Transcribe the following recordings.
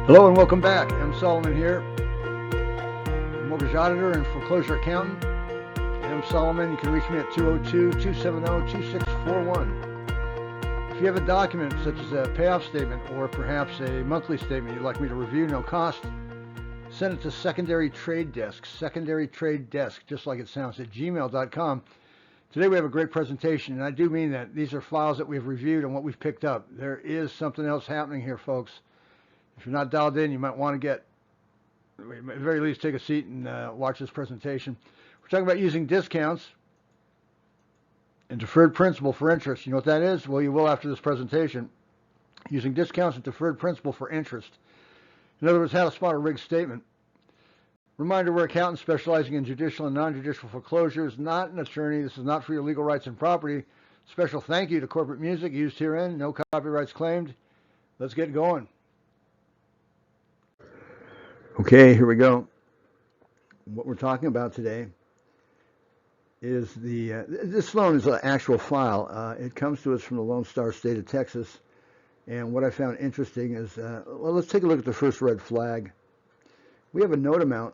Hello and welcome back. I'm Soliman here, mortgage auditor and foreclosure accountant. I'm Soliman. You can reach me at 202-270-2641. If you have a document such as a payoff statement or perhaps a monthly statement you'd like me to review, no cost, send it to Secondary Trade Desk, just like it sounds, at gmail.com. Today we have a great presentation, and I do mean that. These are files that we've reviewed and what we've picked up. There is something else happening here, folks. If you're not dialed in, you might want to at the very least, take a seat and watch this presentation. We're talking about using discounts and deferred principal for interest. You know what that is? Well, you will after this presentation. Using discounts and deferred principal for interest. In other words, how to spot a rigged statement. Reminder, we're accountants specializing in judicial and non-judicial foreclosures, not an attorney. This is not for your legal rights and property. Special thank you to corporate music used herein. No copyrights claimed. Let's get going. Okay, here we go. What we're talking about today is this loan is an actual file. It comes to us from the Lone Star State of Texas. And what I found interesting is, well, let's take a look at the first red flag. We have a note amount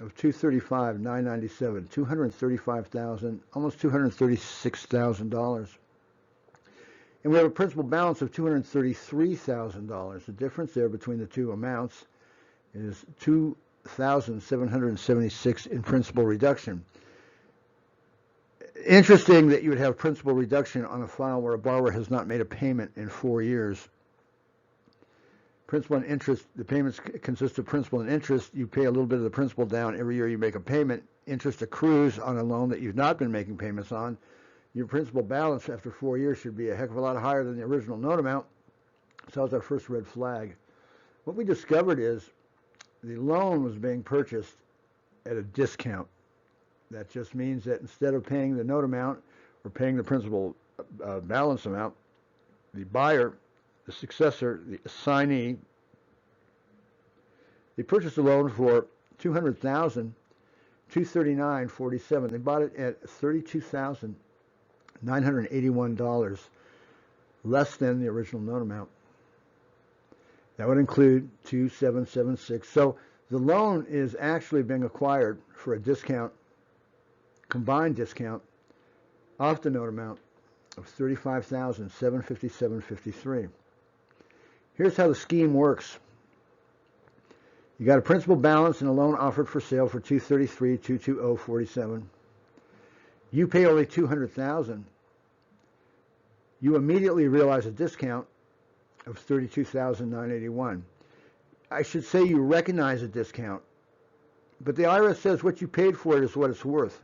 of $235,997, $235,000, almost $236,000. And we have a principal balance of $233,000. The difference there between the two amounts is $2,776 in principal reduction. Interesting that you would have principal reduction on a file where a borrower has not made a payment in 4 years. Principal and interest, the payments consist of principal and interest. You pay a little bit of the principal down every year you make a payment. Interest accrues on a loan that you've not been making payments on. Your principal balance after 4 years should be a heck of a lot higher than the original note amount. So that was our first red flag. What we discovered is the loan was being purchased at a discount. That just means that instead of paying the note amount or paying the principal balance amount, the buyer, the successor, the assignee, they purchased the loan for $200,000, $239.47. They bought it at $32,981, less than the original note amount. That would include $2,776. So the loan is actually being acquired for a discount, combined discount, off the note amount of $35,757.53. Here's how the scheme works. You got a principal balance and a loan offered for sale for $233,220.47. You pay only $200,000. You immediately realize a discount of $32,981. I should say you recognize a discount, but the IRS says what you paid for it is what it's worth.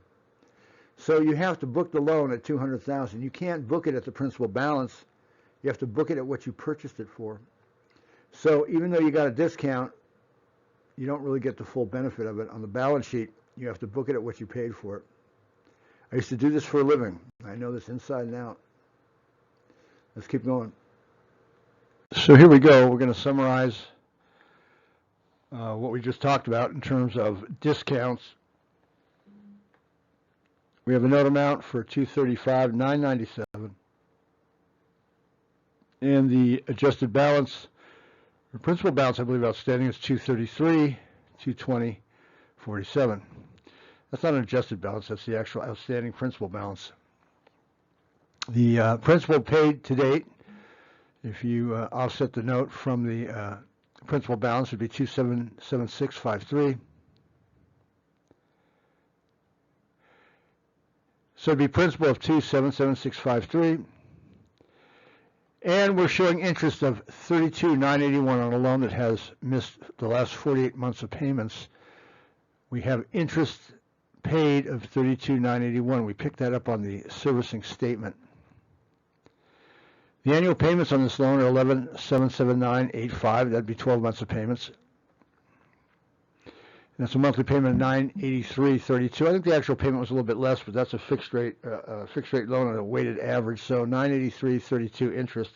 So you have to book the loan at $200,000. You can't book it at the principal balance. You have to book it at what you purchased it for. So even though you got a discount, you don't really get the full benefit of it. On the balance sheet, you have to book it at what you paid for it. I used to do this for a living. I know this inside and out. Let's keep going. So here we go. We're going to summarize what we just talked about in terms of discounts. We have a note amount for $235,997, and the adjusted balance, the principal balance, I believe, outstanding is $233,220.47. That's not an adjusted balance. That's the actual outstanding principal balance. The principal paid to date, if you offset the note from the principal balance, would be $2,776.53. So it'd be principal of $2,776.53. And we're showing interest of $32,981 on a loan that has missed the last 48 months of payments. We have interest paid of $32,981. We picked that up on the servicing statement. The annual payments on this loan are $11,779.85. That'd be 12 months of payments. And that's a monthly payment of $983.32. I think the actual payment was a little bit less, but that's a fixed rate loan at a weighted average. So $983.32 interest.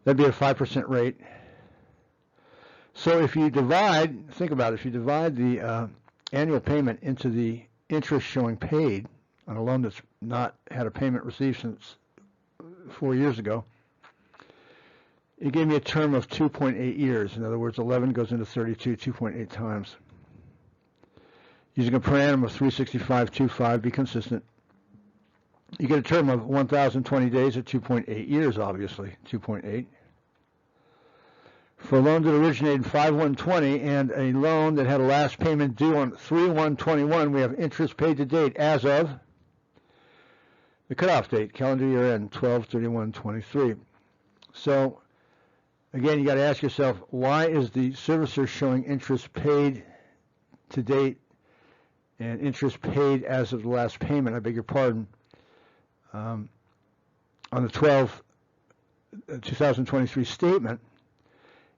That'd be a 5% rate. So if you divide, think about it, if you divide the annual payment into the interest showing paid on a loan that's not had a payment received since 4 years ago, it gave me a term of 2.8 years. In other words, 11 goes into 32 2.8 times. Using a per annum of 365.25, be consistent. You get a term of 1,020 days at 2.8 years, obviously, 2.8. For a loan that originated 5/1/20 and a loan that had a last payment due on 3/1/21, we have interest paid to date as of the cutoff date, calendar year end, 12/31/23. So, again, you got to ask yourself, why is the servicer showing interest paid to date and interest paid as of the last payment? I beg your pardon. On the 2023 statement,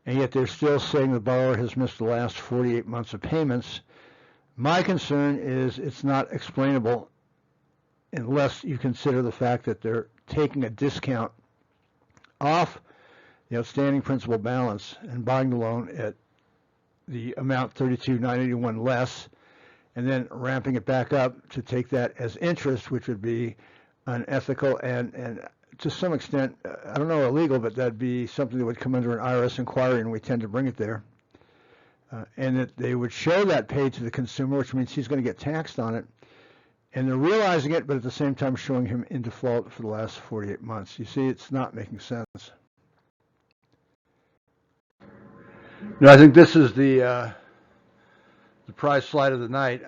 and yet they're still saying the borrower has missed the last 48 months of payments. My concern is it's not explainable unless you consider the fact that they're taking a discount off the outstanding principal balance and buying the loan at the amount $32,981 less, and then ramping it back up to take that as interest, which would be unethical and to some extent, I don't know, illegal, but that'd be something that would come under an IRS inquiry, and we tend to bring it there. And that they would show that paid to the consumer, which means he's going to get taxed on it. And they're realizing it, but at the same time showing him in default for the last 48 months. You see, it's not making sense. Now, I think this is the prize slide of the night.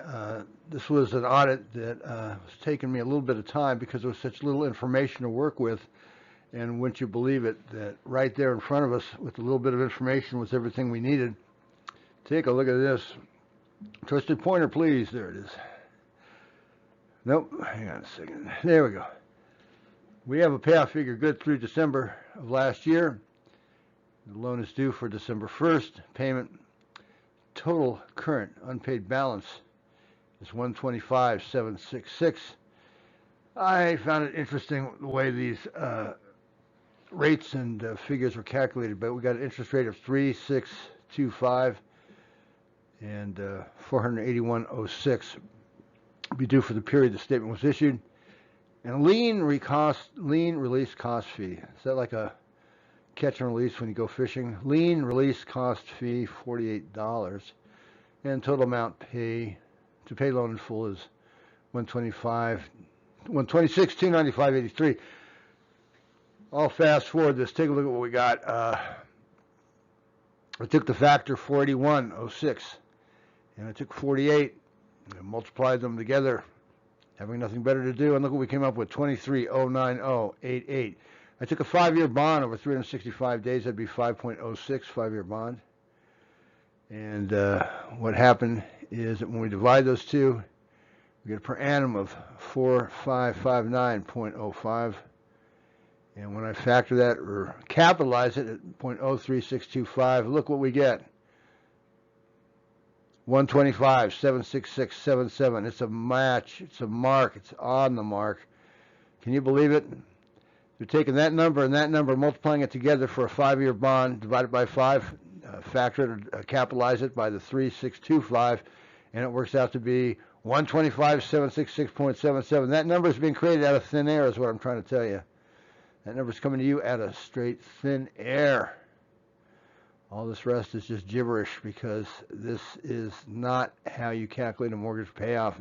This was an audit that was taking me a little bit of time because there was such little information to work with. And wouldn't you believe it, that right there in front of us with a little bit of information was everything we needed. Take a look at this. Twisted pointer, please. There it is. Nope, hang on a second. There we go. We have a payoff figure good through December of last year. The loan is due for December 1st. Payment total current unpaid balance is $125,766. I found it interesting the way these rates and figures were calculated, but we got an interest rate of 3.625 and 481.06 be due for the period the statement was issued. And lien release cost fee. Is that like a catch and release when you go fishing? Lien release cost fee, $48, and total amount to pay loan in full is $126,295.83. I'll fast forward this. Take a look at what we got. I took the factor 481.06, and I took 48 and multiplied them together, having nothing better to do, and look what we came up with, 23,090.88. I took a 5-year bond over 365 days. That'd be 5.06, 5-year bond. And what happened is that when we divide those two, we get a per annum of 4,559.05. And when I factor that or capitalize it at 0.03625, look what we get. 125,766.77. It's a match. It's a mark. It's on the mark. Can you believe it? They're taking that number and that number, multiplying it together for a 5-year bond, divided by 5, factor it or capitalize it by the 3,625, and it works out to be 125,766.77. That number is being created out of thin air, is what I'm trying to tell you. That number is coming to you out of straight thin air. All this rest is just gibberish, because this is not how you calculate a mortgage payoff.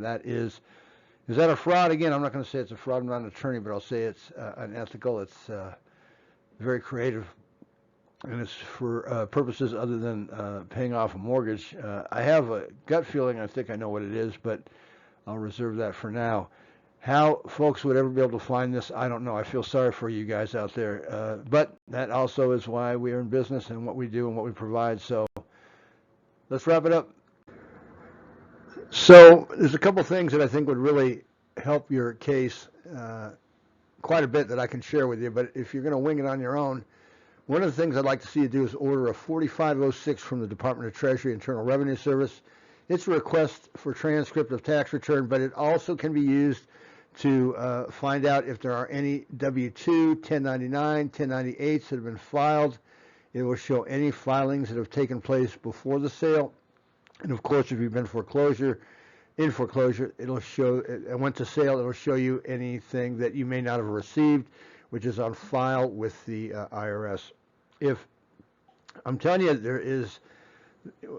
Is that a fraud? Again, I'm not going to say it's a fraud. I'm not an attorney, but I'll say it's unethical. It's very creative, and it's for purposes other than paying off a mortgage. I have a gut feeling. I think I know what it is, but I'll reserve that for now. How folks would ever be able to find this, I don't know. I feel sorry for you guys out there. But that also is why we are in business and what we do and what we provide. So let's wrap it up. So there's a couple things that I think would really help your case quite a bit that I can share with you. But if you're going to wing it on your own, one of the things I'd like to see you do is order a 4506 from the Department of Treasury Internal Revenue Service. It's a request for transcript of tax return, but it also can be used to find out if there are any W-2, 1099, 1098s that have been filed. It will show any filings that have taken place before the sale. And of course, if you've been in foreclosure, it'll show, it went to sale, it'll show you anything that you may not have received, which is on file with the IRS. if I'm telling you, there is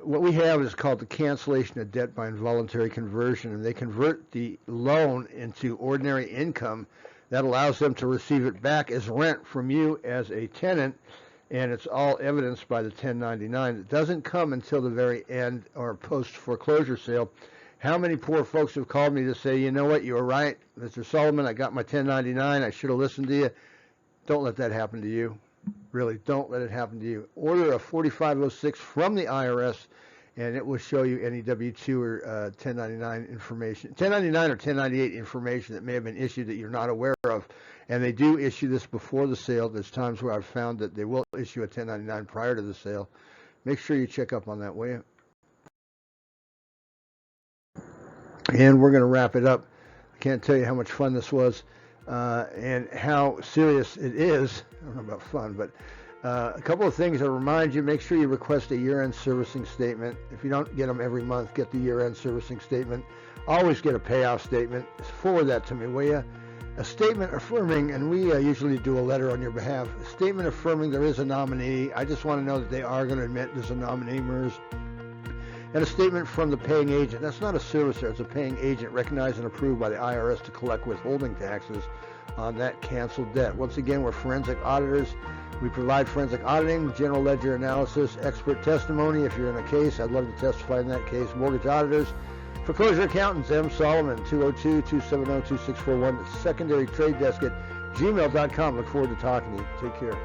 what we have is called the cancellation of debt by involuntary conversion, and they convert the loan into ordinary income that allows them to receive it back as rent from you as a tenant, and it's all evidenced by the 1099. It doesn't come until the very end or post foreclosure sale. How many poor folks have called me to say, you know what, you were right, Mr. Soliman, I got my 1099, I should have listened to you. Don't let that happen to you. Really, don't let it happen to you. Order a 4506 from the IRS, and it will show you any W-2 or 1099 information, 1099 or 1098 information that may have been issued that you're not aware of. And they do issue this before the sale. There's times where I've found that they will issue a 1099 prior to the sale. Make sure you check up on that, will you? And we're going to wrap it up. I can't tell you how much fun this was. And how serious it is. I don't know about fun, but a couple of things to remind you. Make sure you request a year-end servicing statement. If you don't get them every month, get the year-end servicing statement. Always get a payoff statement. Forward that to me, will you? A statement affirming, and we usually do a letter on your behalf, a statement affirming there is a nominee. I just want to know that they are going to admit there's a nominee, MERS. And a statement from the paying agent. That's not a servicer, it's a paying agent recognized and approved by the IRS to collect withholding taxes on that canceled debt. Once again, we're forensic auditors. We provide forensic auditing, general ledger analysis, expert testimony. If you're in a case, I'd love to testify in that case. Mortgage auditors, foreclosure accountants, M. Soliman, 202-270-2641. Secondary trade desk at gmail.com. Look forward to talking to you. Take care.